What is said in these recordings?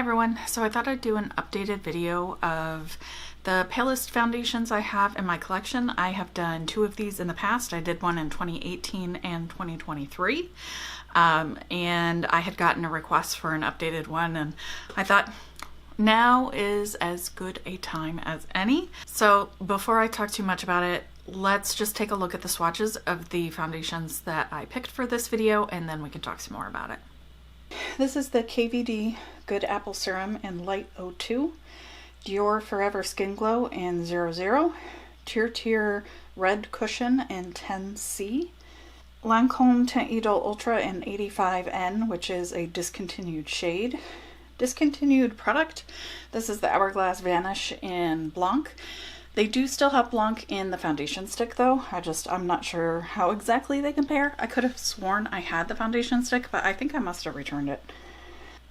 everyone, so I thought I'd do an updated video of the Palest foundations I have in my collection. I have done two of these in the past. I did one in 2018 and 2023, and I had gotten a request for an updated one, and I thought now is as good a time as any. So before I talk too much about it, let's just take a look at the swatches of the foundations that I picked for this video, and then we can talk some more about it. This is the KVD Good Apple Serum in Light 02, Dior Forever Skin Glow in 00, Tier Red Cushion in 10C, Lancome Teint Idole Ultra in 85N, which is a discontinued shade. Discontinued product, this is the Hourglass Vanish in Blanc. They do still have Blanc in the foundation stick though. I'm not sure how exactly they compare. I could have sworn I had the foundation stick, but I think I must have returned it.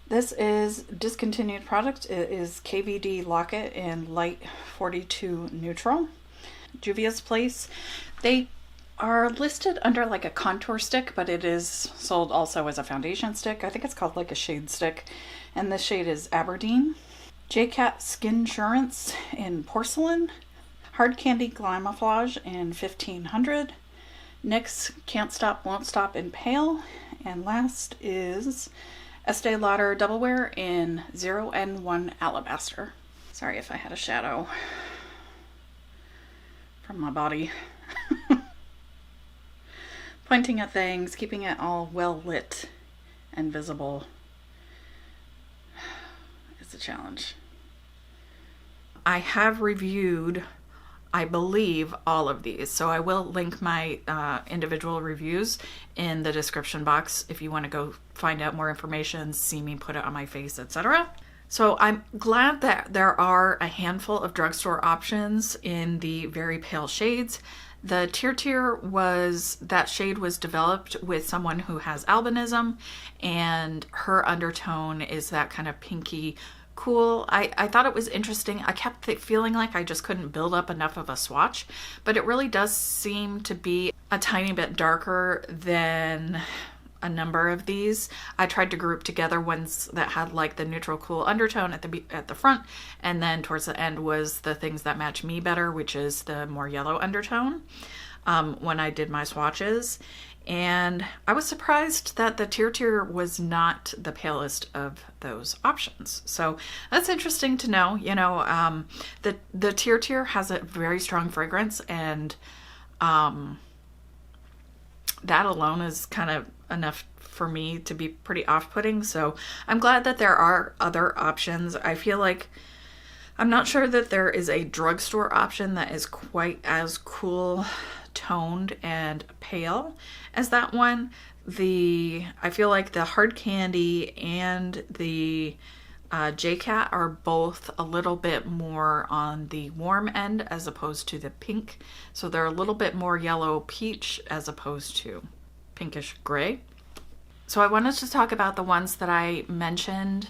This is discontinued product. It is KVD Locket in Light 42 Neutral. Juvia's Place. They are listed under like a contour stick, but it is sold also as a foundation stick. I think it's called like a shade stick. And this shade is Aberdeen. JCat Skinsurance in Porcelain. Hard Candy Glamouflage in 1500. NYX Can't Stop Won't Stop in Pale. And last is Estee Lauder Double Wear in 0N1 Alabaster. Sorry if I had a shadow from my body. Pointing at things, keeping it all well lit and visible is a challenge. I have reviewed, I believe, all of these, so I will link my individual reviews in the description box if you want to go find out more information, see me put it on my face, etc. So I'm glad that there are a handful of drugstore options in the very pale shades. The that shade was developed with someone who has albinism, and her undertone is that kind of pinky cool. I thought it was interesting. I kept feeling like I just couldn't build up enough of a swatch, but it really does seem to be a tiny bit darker than a number of these. I tried to group together ones that had like the neutral cool undertone at the front, and then towards the end was the things that match me better, which is the more yellow undertone when I did my swatches. And I was surprised that the Tier was not the palest of those options. So that's interesting to know. You know, the Tier has a very strong fragrance, and that alone is kind of enough for me to be pretty off-putting. So I'm glad that there are other options. I feel like I'm not sure that there is a drugstore option that is quite as cool toned and pale as that one. I feel like the Hard Candy and the JCat are both a little bit more on the warm end as opposed to the pink. So they're a little bit more yellow peach as opposed to pinkish gray. So I wanted to talk about the ones that I mentioned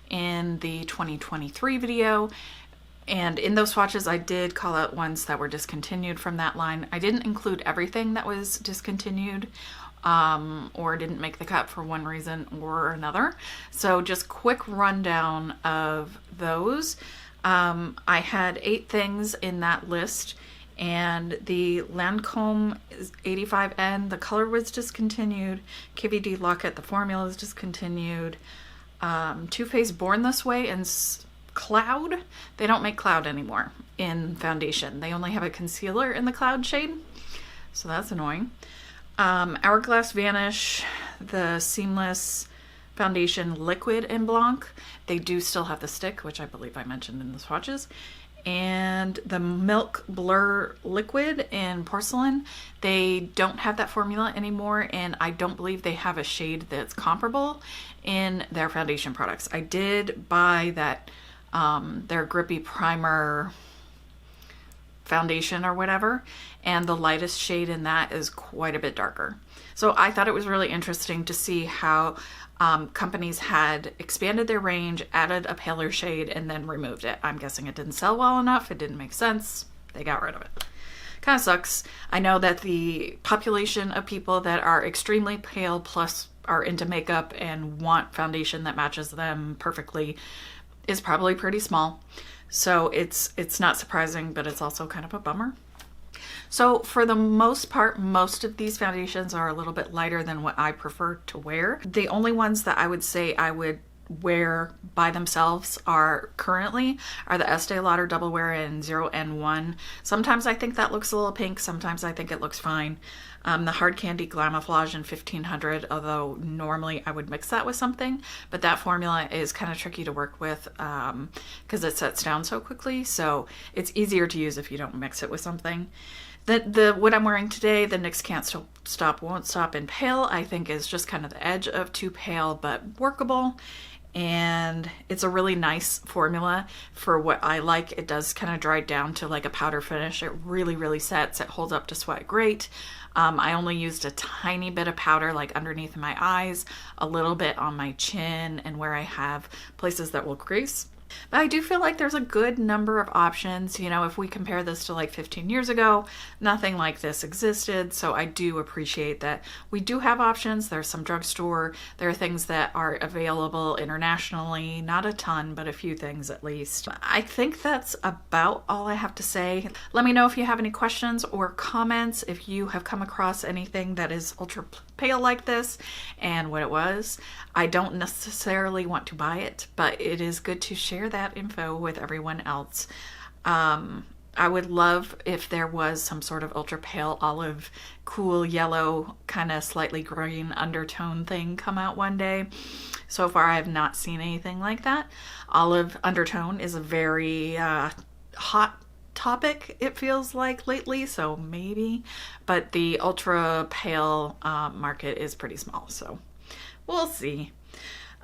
in the 2023 video. And in those swatches, I did call out ones that were discontinued from that line. I didn't include everything that was discontinued or didn't make the cut for one reason or another. So just quick rundown of those. I had 8 things in that list, and the Lancome 85N, the color was discontinued. KVD Locket, the formula is discontinued. Too Faced Born This Way and Cloud, they don't make Cloud anymore in foundation. They only have a concealer in the Cloud shade, so that's annoying. Hourglass Vanish, the Seamless Foundation Liquid in Blanc. They do still have the stick, which I believe I mentioned in the swatches. And the Milk Blur Liquid in Porcelain. They don't have that formula anymore, and I don't believe they have a shade that's comparable in their foundation products. I did buy that their Grippy Primer foundation or whatever, and the lightest shade in that is quite a bit darker. So I thought it was really interesting to see how companies had expanded their range, added a paler shade, and then removed it. I'm guessing it didn't sell well enough, it didn't make sense, they got rid of it. Kind of sucks. I know that the population of people that are extremely pale plus are into makeup and want foundation that matches them perfectly is probably pretty small. So it's not surprising, but it's also kind of a bummer. So for the most part, most of these foundations are a little bit lighter than what I prefer to wear. The only ones that I would say I would wear by themselves are currently the Estee Lauder Double Wear in 0N1. Sometimes I think that looks a little pink, sometimes I think it looks fine. The Hard Candy Glamouflage in 1500, although normally I would mix that with something, but that formula is kind of tricky to work with because it sets down so quickly, so it's easier to use if you don't mix it with something. What I'm wearing today, the NYX Can't Stop Won't Stop in Pale, I think is just kind of the edge of too pale but workable. And it's a really nice formula for what I like. It does kind of dry down to like a powder finish. It really, really sets. It holds up to sweat great. I only used a tiny bit of powder like underneath my eyes, a little bit on my chin and where I have places that will crease. But I do feel like there's a good number of options. You know, if we compare this to like 15 years ago, nothing like this existed. So I do appreciate that we do have options. There's some drugstore. There are things that are available internationally. Not a ton, but a few things at least. I think that's about all I have to say. Let me know if you have any questions or comments, if you have come across anything that is ultra pale like this and what it was. I don't necessarily want to buy it, but it is good to share that info with everyone else. I would love if there was some sort of ultra pale olive, cool yellow, kind of slightly green undertone thing come out one day. So far I have not seen anything like that. Olive undertone is a very hot topic, it feels like lately, so maybe, but the ultra pale market is pretty small, so we'll see.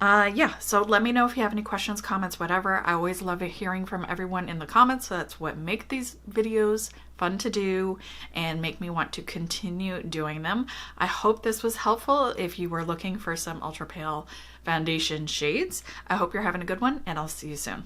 Yeah, so let me know if you have any questions, comments, whatever. I always love hearing from everyone in the comments. So that's what make these videos fun to do and make me want to continue doing them. I hope this was helpful if you were looking for some ultra pale foundation shades. I hope you're having a good one, and I'll see you soon.